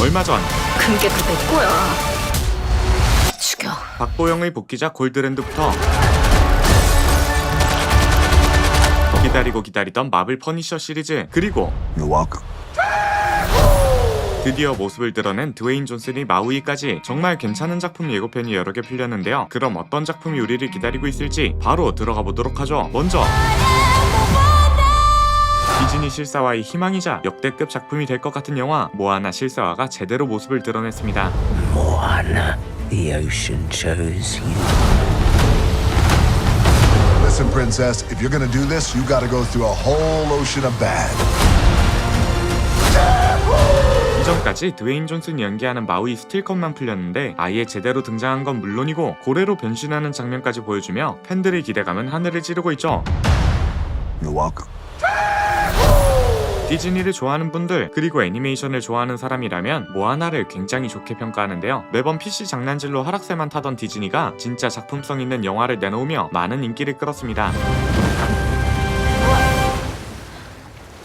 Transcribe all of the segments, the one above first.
얼마 전 그게 다 내 거야. 죽여. 박보영의 복귀작 골드랜드부터 기다리고 기다리던 마블 퍼니셔 시리즈, 그리고 You're welcome. 드디어 모습을 드러낸 드웨인 존슨이 마우이까지 정말 괜찮은 작품 예고편이 여러 개 풀렸는데요. 그럼 어떤 작품이 우리를 기다리고 있을지 바로 들어가 보도록 하죠. 먼저 디즈니 실사화의 희망이자 역대급 작품이 될 것 같은 영화 모아나 실사화가 제대로 모습을 드러냈습니다. Moana, the ocean chose you. Listen, princess, if you're gonna do this, you gotta go through a whole ocean of bad. 이전까지 드웨인 존슨이 연기하는 마우이 스틸컷만 풀렸는데 아예 제대로 등장한 건 물론이고 고래로 변신하는 장면까지 보여주며 팬들의 기대감은 하늘을 찌르고 있죠. You're welcome. 디즈니를 좋아하는 분들, 그리고 애니메이션을 좋아하는 사람이라면 모아나를 굉장히 좋게 평가하는데요. 매번 PC 장난질로 하락세만 타던 디즈니가 진짜 작품성 있는 영화를 내놓으며 많은 인기를 끌었습니다.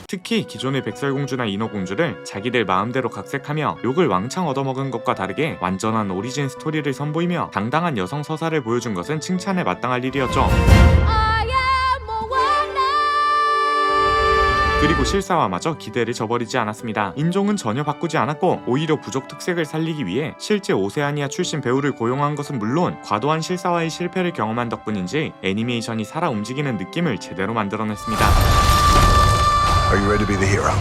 특히 기존의 백설공주나 인어공주를 자기들 마음대로 각색하며 욕을 왕창 얻어먹은 것과 다르게 완전한 오리진 스토리를 선보이며 당당한 여성 서사를 보여준 것은 칭찬에 마땅할 일이었죠. 그리고 실사화마저 기대를 저버리지 않았습니다. 인종은 전혀 바꾸지 않았고 오히려 부족 특색을 살리기 위해 실제 오세아니아 출신 배우를 고용한 것은 물론 과도한 실사화의 실패를 경험한 덕분인지 애니메이션이 살아 움직이는 느낌을 제대로 만들어냈습니다. Are you ready to be the hero?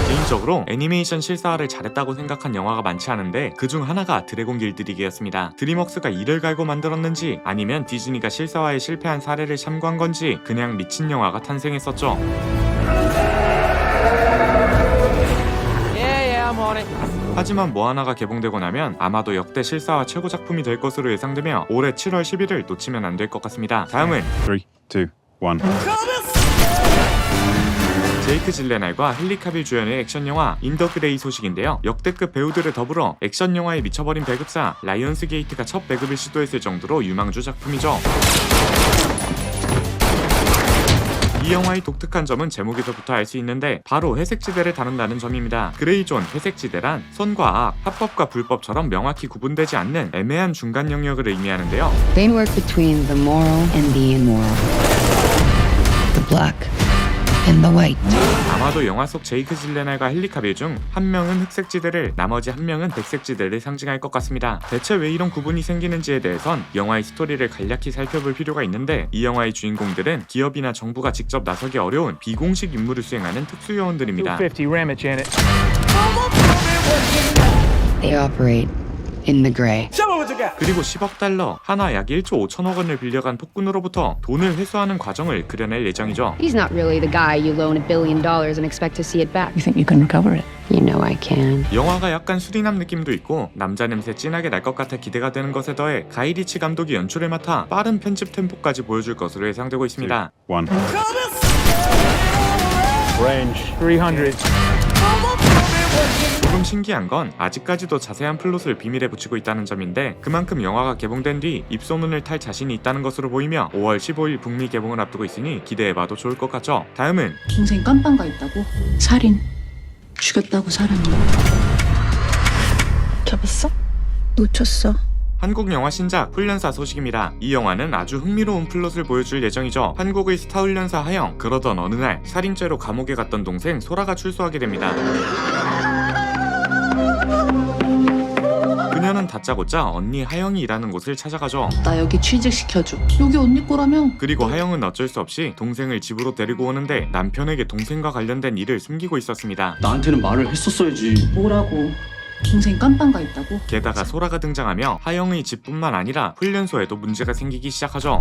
개인적으로 애니메이션 실사화를 잘했다고 생각한 영화가 많지 않은데 그중 하나가 드래곤 길들이기였습니다. 드림웍스가 이를 갈고 만들었는지 아니면 디즈니가 실사화에 실패한 사례를 참고한 건지 그냥 미친 영화가 탄생했었죠. 하지만 모아나가 개봉되고 나면 아마도 역대 실사화 최고 작품이 될 것으로 예상되며 올해 7월 10일을 놓치면 안 될 것 같습니다. 다음은 3, 2, 1. 제이크 질레날과 헨리 카빌 주연의 액션 영화 인더 그레이 소식인데요. 역대급 배우들을 더불어 액션 영화에 미쳐버린 배급사 라이온스 게이트가 첫 배급을 시도했을 정도로 유망주 작품이죠. 이 영화의 독특한 점은 제목에서부터 알 수 있는데 바로 회색지대를 다룬다는 점입니다. 그레이존 회색지대란 선과 악, 합법과 불법처럼 명확히 구분되지 않는 애매한 중간 영역을 의미하는데요. They work between the moral and the immoral. The black and the white. 아마도 영화 속 제이크 질레날과 헨리 카빌 중 한 명은 흑색지대를, 나머지 한 명은 백색지대를 상징할 것 같습니다. 대체 왜 이런 구분이 생기는지에 대해선 영화의 스토리를 간략히 살펴볼 필요가 있는데 이 영화의 주인공들은 기업이나 정부가 직접 나서기 어려운 비공식 임무를 수행하는 특수요원들입니다. 250 Ramage in it. They operate in the gray. 그리고 10억 달러, 하나 약 1조 5천억 원을 빌려간 폭군으로부터 돈을 회수하는 과정을 그려낼 예정이죠. He's not really the guy you loan $1 billion and expect to see it back. You think you can recover it? You know I can. 영화가 약간 수리남 느낌도 있고 남자 냄새 진하게 날 것 같아 기대가 되는 것에 더해 가이 리치 감독이 연출을 맡아 빠른 편집 템포까지 보여줄 것으로 예상되고 있습니다. 1. Range 300. 조금 신기한 건 아직까지도 자세한 플롯을 비밀에 붙이고 있다는 점인데 그만큼 영화가 개봉된 뒤 입소문을 탈 자신이 있다는 것으로 보이며 5월 15일 북미 개봉을 앞두고 있으니 기대해봐도 좋을 것 같죠. 다음은 동생 깜빵가 있다고? 살인. 죽였다고 사람이. 잡았어? 놓쳤어. 한국 영화 신작 훈련사 소식입니다. 이 영화는 아주 흥미로운 플롯을 보여줄 예정이죠. 한국의 스타 훈련사 하영, 그러던 어느 날 살인죄로 감옥에 갔던 동생 소라가 출소하게 됩니다. 그녀는 다짜고짜 언니 하영이 일하는 곳을 찾아가죠. 나 여기 취직시켜줘. 여기 언니 거라며. 그리고 하영은 어쩔 수 없이 동생을 집으로 데리고 오는데 남편에게 동생과 관련된 일을 숨기고 있었습니다. 나한테는 말을 했었어야지. 뭐라고? 동생 깜빵가 있다고? 게다가 소라가 등장하며 하영의 집뿐만 아니라 훈련소에도 문제가 생기기 시작하죠.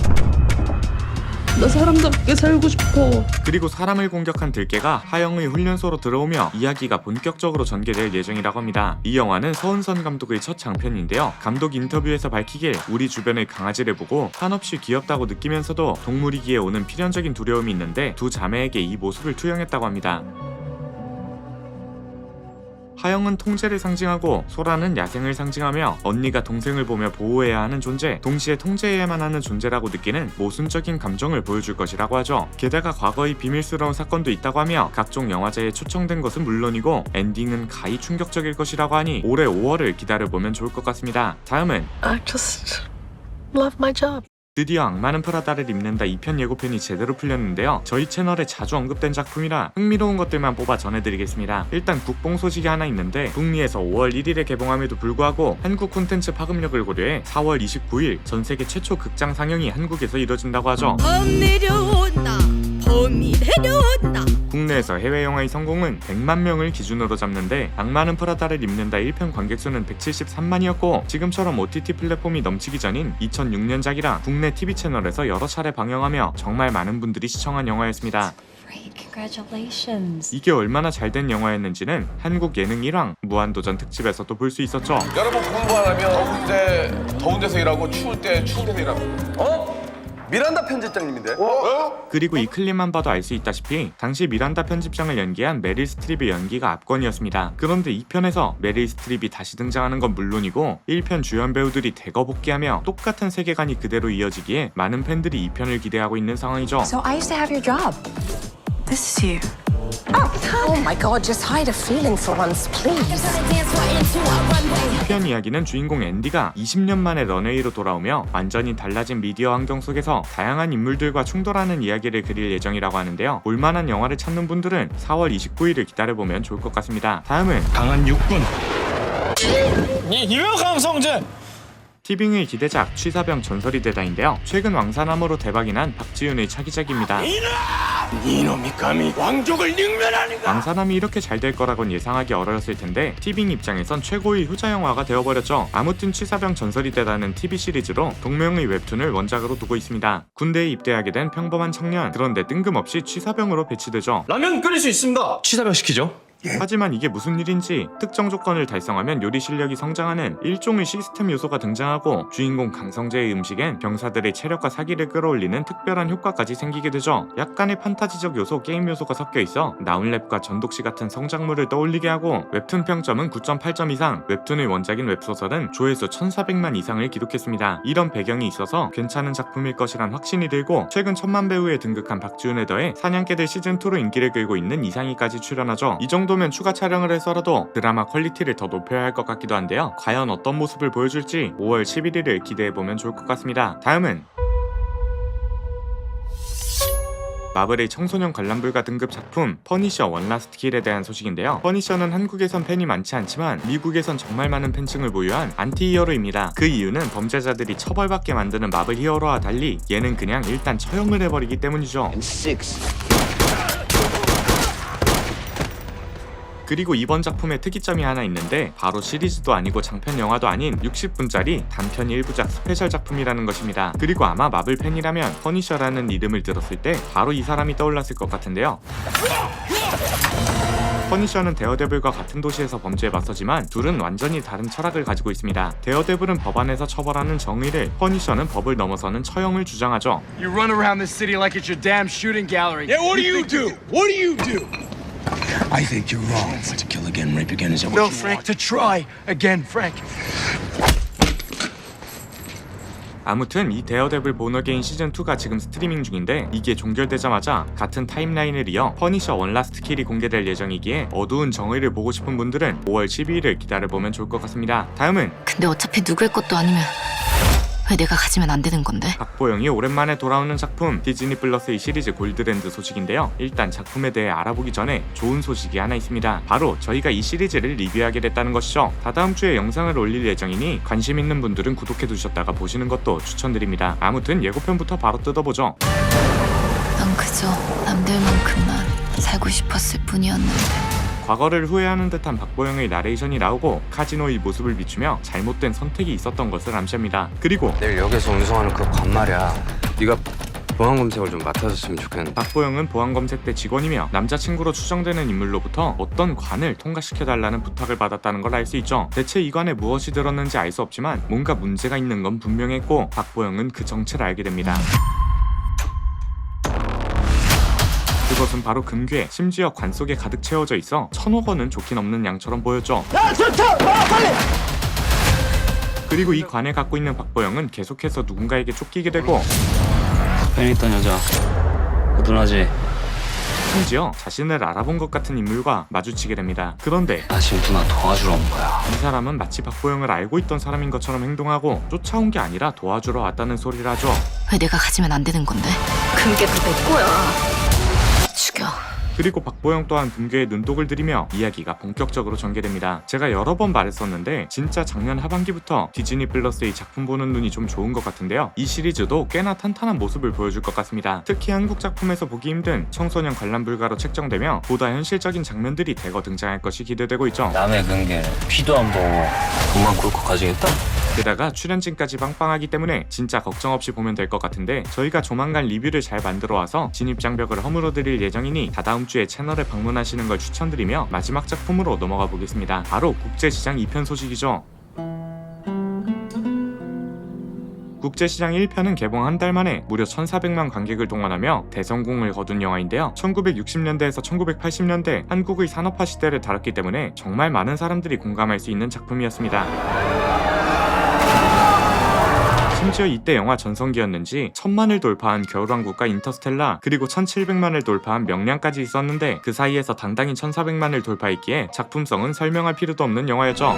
나 사람답게 살고 싶어. 그리고 사람을 공격한 들개가 하영의 훈련소로 들어오며 이야기가 본격적으로 전개될 예정이라고 합니다. 이 영화는 서은선 감독의 첫 장편인데요. 감독 인터뷰에서 밝히길 우리 주변의 강아지를 보고 한없이 귀엽다고 느끼면서도 동물이기에 오는 필연적인 두려움이 있는데 두 자매에게 이 모습을 투영했다고 합니다. 화영은 통제를 상징하고 소라는 야생을 상징하며 언니가 동생을 보며 보호해야 하는 존재, 동시에 통제해야만 하는 존재라고 느끼는 모순적인 감정을 보여줄 것이라고 하죠. 게다가 과거의 비밀스러운 사건도 있다고 하며 각종 영화제에 초청된 것은 물론이고 엔딩은 가히 충격적일 것이라고 하니 올해 5월을 기다려보면 좋을 것 같습니다. 다음은 I just love my job. 드디어 악마는 프라다를 입는다 2편 예고편이 제대로 풀렸는데요. 저희 채널에 자주 언급된 작품이라 흥미로운 것들만 뽑아 전해드리겠습니다. 일단 국뽕 소식이 하나 있는데 북미에서 5월 1일에 개봉함에도 불구하고 한국 콘텐츠 파급력을 고려해 4월 29일 전세계 최초 극장 상영이 한국에서 이뤄진다고 하죠. 봄 내려온다. 봄이 내려온다. 국내에서 해외 영화의 성공은 100만 명을 기준으로 잡는데 악마는 프라다를 입는다 1편 관객수는 173만이었고 지금처럼 OTT 플랫폼이 넘치기 전인 2006년작이라 국내 TV 채널에서 여러 차례 방영하며 정말 많은 분들이 시청한 영화였습니다. 이게 얼마나 잘된 영화였는지는 한국 예능 1황 무한도전 특집에서도 볼 수 있었죠. 여러분 공부 안 하면 더울 때 더운 데서 일하고 추울 때 추운 데서 일하고. 미란다 편집장님인데? 그리고 이 클립만 봐도 알 수 있다시피 당시 미란다 편집장을 연기한 메릴 스트립의 연기가 압권이었습니다. 그런데 2편에서 메릴 스트립이 다시 등장하는 건 물론이고 1편 주연 배우들이 대거 복귀하며 똑같은 세계관이 그대로 이어지기에 많은 팬들이 2편을 기대하고 있는 상황이죠. So I used to have your job. This is you. Oh my God, just hide a feeling for once, please. 2편 이야기는 주인공 앤디가 20년 만에 런웨이로 돌아오며 완전히 달라진 미디어 환경 속에서 다양한 인물들과 충돌하는 이야기를 그릴 예정이라고 하는데요. 볼만한 영화를 찾는 분들은 4월 29일을 기다려보면 좋을 것 같습니다. 다음은 강한 육군. 이명 강성재. 티빙의 기대작 취사병 전설이 되다인데요. 최근 왕사남으로 대박이 난 박지윤의 차기작입니다. 이놈이 감히 왕족을 능멸하는 가 왕사남이 이렇게 잘 될 거라곤 예상하기 어려웠을 텐데 티빙 입장에선 최고의 효자 영화가 되어버렸죠. 아무튼 취사병 전설이 되다는 TV 시리즈로 동명의 웹툰을 원작으로 두고 있습니다. 군대에 입대하게 된 평범한 청년, 그런데 뜬금없이 취사병으로 배치되죠. 라면 끓일 수 있습니다. 취사병 시키죠. 하지만 이게 무슨 일인지 특정 조건을 달성하면 요리 실력이 성장하는 일종의 시스템 요소가 등장하고 주인공 강성재의 음식엔 병사들의 체력과 사기를 끌어올리는 특별한 효과까지 생기게 되죠. 약간의 판타지적 요소, 게임 요소가 섞여 있어 나울랩과 전독시 같은 성장물을 떠올리게 하고 웹툰 평점은 9.8점 이상, 웹툰의 원작인 웹소설은 조회수 1400만 이상을 기록했습니다. 이런 배경이 있어서 괜찮은 작품일 것이란 확신이 들고 최근 1000만 배우에 등극한 박지훈에 더해 사냥개들 시즌2로 인기를 끌고 있는 이상희까지 출연하죠. 이 정도면 추가 촬영을 해서라도 드라마 퀄리티를 더 높여야 할 것 같기도 한데요. 과연 어떤 모습을 보여줄지 5월 11일을 기대해보면 좋을 것 같습니다. 다음은 마블의 청소년 관람불가 등급 작품 퍼니셔 원 라스트 킬에 대한 소식인데요. 퍼니셔는 한국에선 팬이 많지 않지만 미국에선 정말 많은 팬층을 보유한 안티 히어로입니다. 그 이유는 범죄자들이 처벌받게 만드는 마블 히어로와 달리 얘는 그냥 일단 처형을 해버리기 때문이죠. 그리고 이번 작품의 특이점이 하나 있는데 바로 시리즈도 아니고 장편 영화도 아닌 60분짜리 단편 1부작 스페셜 작품이라는 것입니다. 그리고 아마 마블 팬이라면 퍼니셔라는 이름을 들었을 때 바로 이 사람이 떠올랐을 것 같은데요. 퍼니셔는 데어데블과 같은 도시에서 범죄에 맞서지만 둘은 완전히 다른 철학을 가지고 있습니다. 데어데블은 법안에서 처벌하는 정의를, 퍼니셔는 법을 넘어서는 처형을 주장하죠. You run around this city like it's your damn shooting gallery. Yeah, what do you do? What do you do? I think you're wrong. To kill again, rape again, is that what No, you Frank, want? to try again, Frank. 아무튼 이 데어데블 본어게인 시즌2가 지금 스트리밍 중인데 이게 종결되자마자 같은 타임라인을 이어 퍼니셔 원 라스트 킬이 공개될 예정이기에 어두운 정의를 보고 싶은 분들은 5월 12일을 기다려보면 좋을 것 같습니다. 다음은 근데 어차피 누구의 것도 아니면 왜 내가 가지면 안 되는 건데? 박보영이 오랜만에 돌아오는 작품 디즈니 플러스의 시리즈 골드랜드 소식인데요. 일단 작품에 대해 알아보기 전에 좋은 소식이 하나 있습니다. 바로 저희가 이 시리즈를 리뷰하게 됐다는 것이죠. 다다음 주에 영상을 올릴 예정이니 관심 있는 분들은 구독해두셨다가 보시는 것도 추천드립니다. 아무튼 예고편부터 바로 뜯어보죠. 난 그저 남들만큼만 살고 싶었을 뿐이었는데. 과거를 후회하는 듯한 박보영의 나레이션이 나오고 카지노의 모습을 비추며 잘못된 선택이 있었던 것을 암시합니다. 그리고 내일 역에서 운송하는 그 관 말이야. 네가 보안 검색을 좀 맡아줬으면 좋겠는데. 박보영은 보안 검색 대 직원이며 남자친구로 추정되는 인물로부터 어떤 관을 통과시켜달라는 부탁을 받았다는 걸 알 수 있죠. 대체 이 관에 무엇이 들었는지 알 수 없지만 뭔가 문제가 있는 건 분명했고 박보영은 그 정체를 알게 됩니다. 그것은 바로 금괴, 심지어 관 속에 가득 채워져 있어 1000억 원은 좋긴 없는 양처럼 보였죠. 그리고 이 관을 갖고 있는 박보영은 계속해서 누군가에게 쫓기게 되고 팬 있던 여자 누나지? 심지어 자신을 알아본 것 같은 인물과 마주치게 됩니다. 그런데 나 지금 누나 도와주러 온 거야. 이 사람은 마치 박보영을 알고 있던 사람인 것처럼 행동하고 쫓아온 게 아니라 도와주러 왔다는 소리를 하죠. 왜 내가 가지면 안 되는 건데? 금괴도 내 거야. 죽여. 그리고 박보영 또한 금괴에 눈독을 들이며 이야기가 본격적으로 전개됩니다. 제가 여러 번 말했었는데 진짜 작년 하반기부터 디즈니 플러스의 작품 보는 눈이 좀 좋은 것 같은데요. 이 시리즈도 꽤나 탄탄한 모습을 보여줄 것 같습니다. 특히 한국 작품에서 보기 힘든 청소년 관람 불가로 책정되며 보다 현실적인 장면들이 대거 등장할 것이 기대되고 있죠. 남의 금괴 피도 안 보고 돈만 굴컥 가지겠다? 게다가 출연진까지 빵빵하기 때문에 진짜 걱정 없이 보면 될 것 같은데 저희가 조만간 리뷰를 잘 만들어 와서 진입장벽을 허물어 드릴 예정이니 다다음 주에 채널에 방문하시는 걸 추천드리며 마지막 작품으로 넘어가 보겠습니다. 바로 국제시장 2편 소식이죠. 국제시장 1편은 개봉 한 달 만에 무려 1400만 관객을 동원하며 대성공을 거둔 영화인데요. 1960년대에서 1980년대 한국의 산업화 시대를 다뤘기 때문에 정말 많은 사람들이 공감할 수 있는 작품이었습니다. 심지어 이때 영화 전성기였는지 1000만을 돌파한 겨울왕국과 인터스텔라 그리고 1700만을 돌파한 명량까지 있었는데 그 사이에서 단단히 1400만을 돌파했기에 작품성은 설명할 필요도 없는 영화였죠.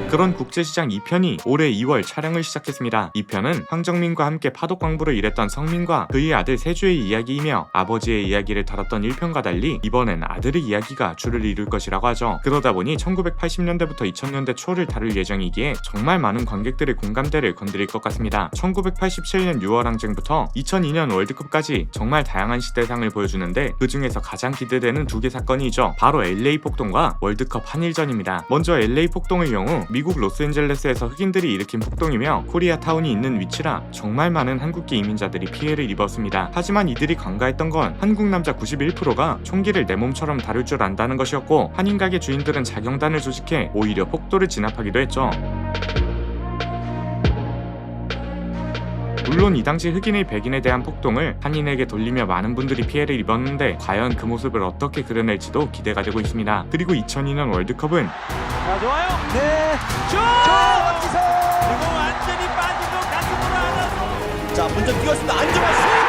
그런 국제시장 2편이 올해 2월 촬영을 시작했습니다. 2편은 황정민과 함께 파독광부로 일했던 성민과 그의 아들 세주의 이야기이며 아버지의 이야기를 다뤘던 1편과 달리 이번엔 아들의 이야기가 주를 이룰 것이라고 하죠. 그러다 보니 1980년대부터 2000년대 초를 다룰 예정이기에 정말 많은 관객들의 공감대를 건드릴 것 같습니다. 1987년 6월 항쟁부터 2002년 월드컵까지 정말 다양한 시대상을 보여주는데 그 중에서 가장 기대되는 두 개 사건이 있죠. 바로 LA 폭동과 월드컵 한일전입니다. 먼저 LA 폭동의 경우 미국 로스앤젤레스에서 흑인들이 일으킨 폭동이며 코리아타운이 있는 위치라 정말 많은 한국계 이민자들이 피해를 입었습니다. 하지만 이들이 간과했던 건 한국 남자 91%가 총기를 내 몸처럼 다룰 줄 안다는 것이었고 한인 가게 주인들은 자경단을 조직해 오히려 폭도를 진압하기도 했죠. 물론 이 당시 흑인의 백인에 대한 폭동을 한인에게 돌리며 많은 분들이 피해를 입었는데 과연 그 모습을 어떻게 그려낼지도 기대가 되고 있습니다. 그리고 2002년 월드컵은 자, 좋아요. 네. 슛! 그리고 완전히 빠지고 가슴으로 안아서. 자, 먼저 뛰었습니다. 안정환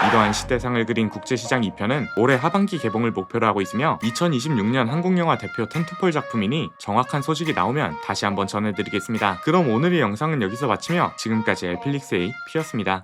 이러한 시대상을 그린 국제시장 2편은 올해 하반기 개봉을 목표로 하고 있으며 2026년 한국영화 대표 텐트폴 작품이니 정확한 소식이 나오면 다시 한번 전해드리겠습니다. 그럼 오늘의 영상은 여기서 마치며 지금까지 엘플릭스의 피였습니다.